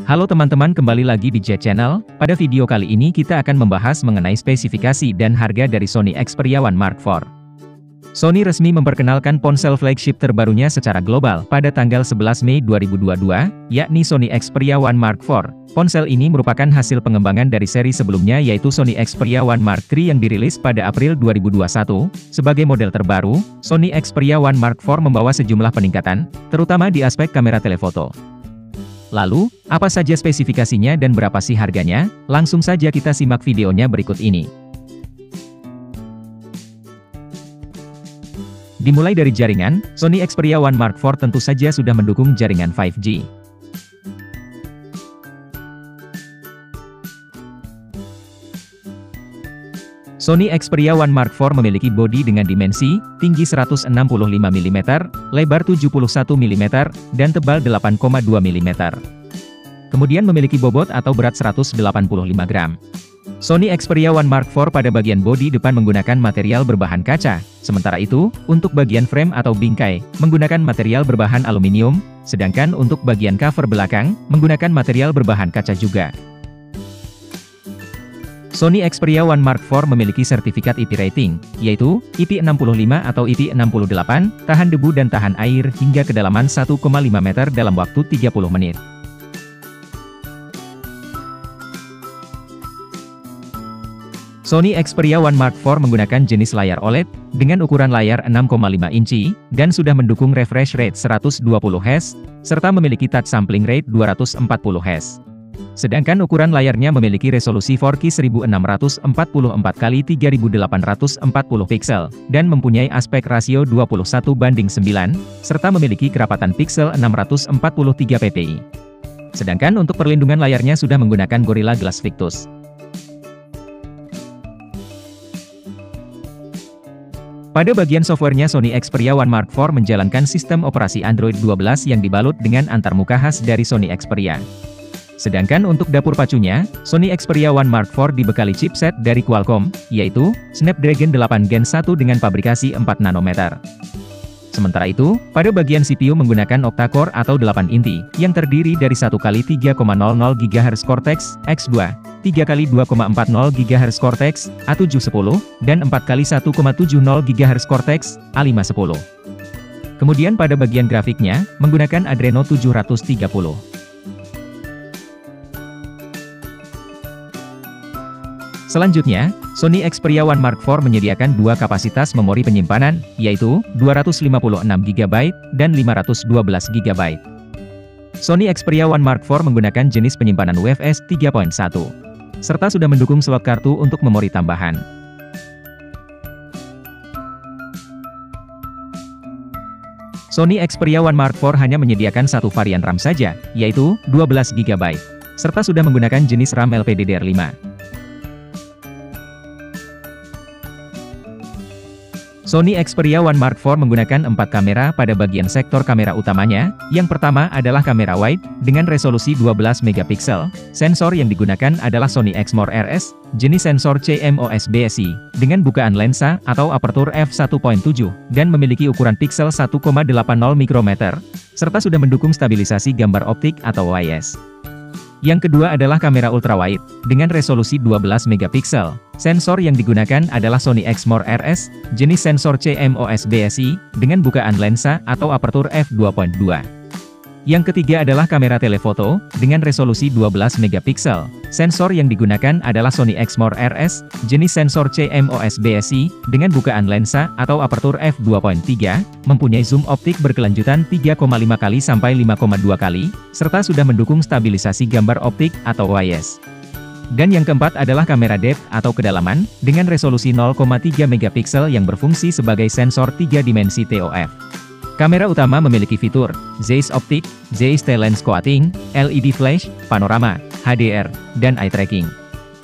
Halo teman-teman, kembali lagi di Jet Channel. Pada video kali ini kita akan membahas mengenai spesifikasi dan harga dari Sony Xperia One Mark IV. Sony resmi memperkenalkan ponsel flagship terbarunya secara global pada tanggal 11 Mei 2022, yakni Sony Xperia One Mark IV. Ponsel ini merupakan hasil pengembangan dari seri sebelumnya yaitu Sony Xperia One Mark III yang dirilis pada April 2021. Sebagai model terbaru, Sony Xperia One Mark IV membawa sejumlah peningkatan, terutama di aspek kamera telefoto. Lalu, apa saja spesifikasinya dan berapa sih harganya? Langsung saja kita simak videonya berikut ini. Dimulai dari jaringan, Sony Xperia One Mark IV tentu saja sudah mendukung jaringan 5G. Sony Xperia One Mark IV memiliki bodi dengan dimensi, tinggi 165 mm, lebar 71 mm, dan tebal 8,2 mm. Kemudian memiliki bobot atau berat 185 gram. Sony Xperia One Mark IV pada bagian bodi depan menggunakan material berbahan kaca, sementara itu, untuk bagian frame atau bingkai, menggunakan material berbahan aluminium, sedangkan untuk bagian cover belakang, menggunakan material berbahan kaca juga. Sony Xperia One Mark IV memiliki sertifikat IP rating, yaitu IP65 atau IP68, tahan debu dan tahan air hingga kedalaman 1,5 meter dalam waktu 30 menit. Sony Xperia One Mark IV menggunakan jenis layar OLED, dengan ukuran layar 6,5 inci, dan sudah mendukung refresh rate 120 Hz, serta memiliki touch sampling rate 240 Hz. Sedangkan ukuran layarnya memiliki resolusi 4K 1644x3840 piksel, dan mempunyai aspek rasio 21:9, serta memiliki kerapatan piksel 643 ppi. Sedangkan untuk perlindungan layarnya sudah menggunakan Gorilla Glass Victus. Pada bagian softwarenya Sony Xperia One Mark IV menjalankan sistem operasi Android 12 yang dibalut dengan antarmuka khas dari Sony Xperia. Sedangkan untuk dapur pacunya, Sony Xperia One Mark IV dibekali chipset dari Qualcomm, yaitu Snapdragon 8 Gen 1 dengan pabrikasi 4 nanometer. Sementara itu, pada bagian CPU menggunakan octa-core atau 8 inti, yang terdiri dari 1x3,00 GHz Cortex X2, 3x2,40 GHz Cortex A710, dan 4x1,70 GHz Cortex A510. Kemudian pada bagian grafiknya, menggunakan Adreno 730. Selanjutnya, Sony Xperia One Mark IV menyediakan dua kapasitas memori penyimpanan, yaitu 256 GB dan 512 GB. Sony Xperia One Mark IV menggunakan jenis penyimpanan UFS 3.1, serta sudah mendukung slot kartu untuk memori tambahan. Sony Xperia One Mark IV hanya menyediakan satu varian RAM saja, yaitu 12 GB, serta sudah menggunakan jenis RAM LPDDR5. Sony Xperia One Mark IV menggunakan 4 kamera pada bagian sektor kamera utamanya. Yang pertama adalah kamera wide, dengan resolusi 12 megapiksel. Sensor yang digunakan adalah Sony Exmor RS, jenis sensor CMOS BSI, dengan bukaan lensa atau apertur f1.7, dan memiliki ukuran piksel 1,80 mikrometer, serta sudah mendukung stabilisasi gambar optik atau OIS. Yang kedua adalah kamera ultrawide, dengan resolusi 12 megapiksel. Sensor yang digunakan adalah Sony Exmor RS, jenis sensor CMOS BSI, dengan bukaan lensa atau apertur f2.2. Yang ketiga adalah kamera telefoto, dengan resolusi 12 megapiksel. Sensor yang digunakan adalah Sony Exmor RS, jenis sensor CMOS BSI, dengan bukaan lensa atau apertur f2.3, mempunyai zoom optik berkelanjutan 3,5 kali sampai 5,2 kali, serta sudah mendukung stabilisasi gambar optik atau OIS. Dan yang keempat adalah kamera depth atau kedalaman, dengan resolusi 0,3 megapiksel yang berfungsi sebagai sensor 3 dimensi TOF. Kamera utama memiliki fitur Zeiss Optik, Zeiss Lens Coating, LED Flash, Panorama, HDR, dan Eye Tracking.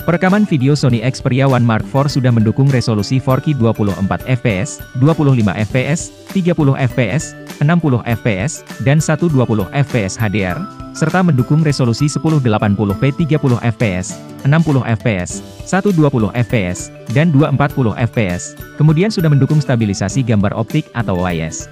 Perekaman video Sony Xperia One Mark IV sudah mendukung resolusi 4K 24 fps, 25 fps, 30 fps, 60 fps, dan 120 fps HDR, serta mendukung resolusi 1080p 30 fps, 60 fps, 120 fps, dan 240 fps. Kemudian sudah mendukung stabilisasi gambar optik atau OIS.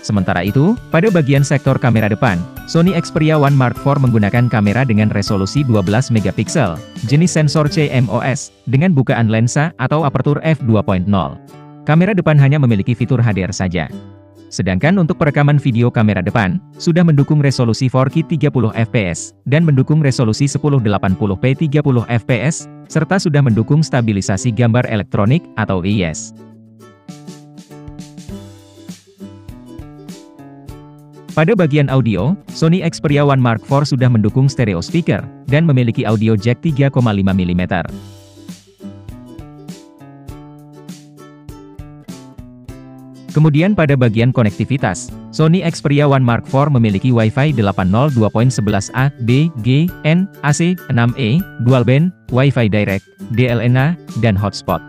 Sementara itu, pada bagian sektor kamera depan, Sony Xperia One Mark IV menggunakan kamera dengan resolusi 12 megapiksel, jenis sensor CMOS, dengan bukaan lensa atau apertur f2.0. Kamera depan hanya memiliki fitur HDR saja. Sedangkan untuk perekaman video kamera depan, sudah mendukung resolusi 4K 30 fps, dan mendukung resolusi 1080p 30 fps, serta sudah mendukung stabilisasi gambar elektronik atau IS. Pada bagian audio, Sony Xperia One Mark IV sudah mendukung stereo speaker, dan memiliki audio jack 3,5 mm. Kemudian pada bagian konektivitas, Sony Xperia One Mark IV memiliki Wi-Fi 802.11a, B, G, N, AC, 6E, Dual Band, Wi-Fi Direct, DLNA, dan Hotspot.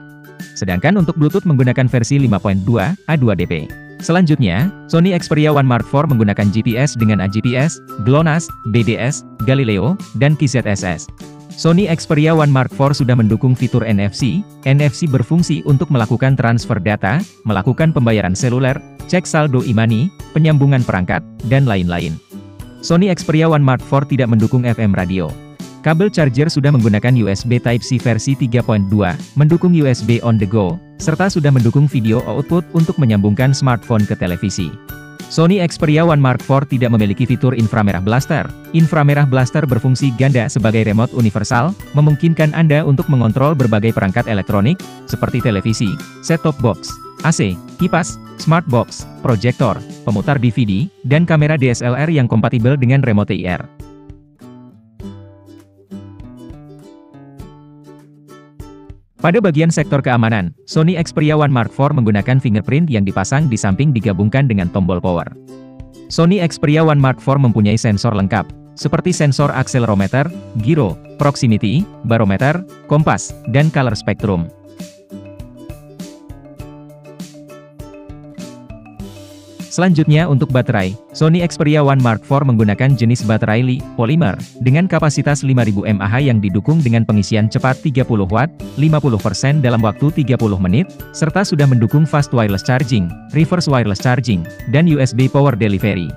Sedangkan untuk Bluetooth menggunakan versi 5.2, A2DP. Selanjutnya, Sony Xperia One Mark IV menggunakan GPS dengan AGPS, GLONASS, BDS, Galileo, dan QZSS. Sony Xperia One Mark IV sudah mendukung fitur NFC. NFC berfungsi untuk melakukan transfer data, melakukan pembayaran seluler, cek saldo e-money, penyambungan perangkat, dan lain-lain. Sony Xperia One Mark IV tidak mendukung FM radio. Kabel charger sudah menggunakan USB Type-C versi 3.2, mendukung USB on the go, serta sudah mendukung video output untuk menyambungkan smartphone ke televisi. Sony Xperia One Mark IV tidak memiliki fitur inframerah blaster. Inframerah blaster berfungsi ganda sebagai remote universal, memungkinkan Anda untuk mengontrol berbagai perangkat elektronik, seperti televisi, set-top box, AC, kipas, smart box, proyektor, pemutar DVD, dan kamera DSLR yang kompatibel dengan remote IR. Pada bagian sektor keamanan, Sony Xperia One Mark IV menggunakan fingerprint yang dipasang di samping digabungkan dengan tombol power. Sony Xperia One Mark IV mempunyai sensor lengkap, seperti sensor akselerometer, gyro, proximity, barometer, kompas, dan color spectrum. Selanjutnya untuk baterai, Sony Xperia One Mark IV menggunakan jenis baterai Li-polymer, dengan kapasitas 5000 mAh yang didukung dengan pengisian cepat 30 Watt, 50% dalam waktu 30 menit, serta sudah mendukung fast wireless charging, reverse wireless charging, dan USB power delivery.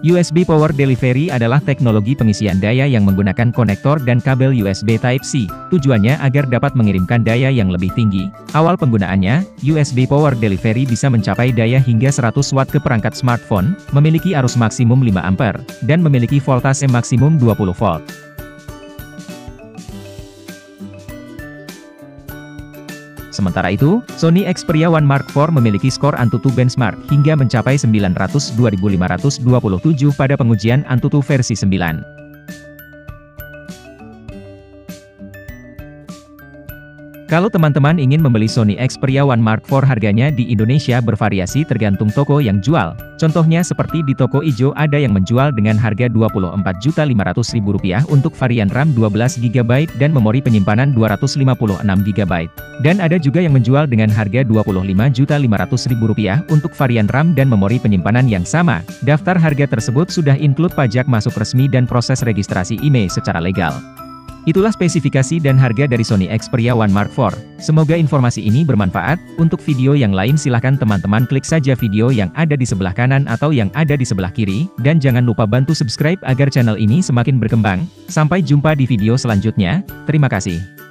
USB Power Delivery adalah teknologi pengisian daya yang menggunakan konektor dan kabel USB Type-C, tujuannya agar dapat mengirimkan daya yang lebih tinggi. Awal penggunaannya, USB Power Delivery bisa mencapai daya hingga 100 Watt ke perangkat smartphone, memiliki arus maksimum 5 ampere, dan memiliki voltase maksimum 20 volt. Sementara itu, Sony Xperia One Mark IV memiliki skor AnTuTu benchmark hingga mencapai 902.527 pada pengujian AnTuTu versi 9. Kalau teman-teman ingin membeli Sony Xperia One Mark IV, harganya di Indonesia bervariasi tergantung toko yang jual. Contohnya seperti di toko ijo ada yang menjual dengan harga Rp24.500.000 untuk varian RAM 12GB dan memori penyimpanan 256GB. Dan ada juga yang menjual dengan harga Rp25.500.000 untuk varian RAM dan memori penyimpanan yang sama. Daftar harga tersebut sudah include pajak masuk resmi dan proses registrasi IMEI secara legal. Itulah spesifikasi dan harga dari Sony Xperia One Mark IV. Semoga informasi ini bermanfaat. Untuk video yang lain silahkan teman-teman klik saja video yang ada di sebelah kanan atau yang ada di sebelah kiri. Dan jangan lupa bantu subscribe agar channel ini semakin berkembang. Sampai jumpa di video selanjutnya. Terima kasih.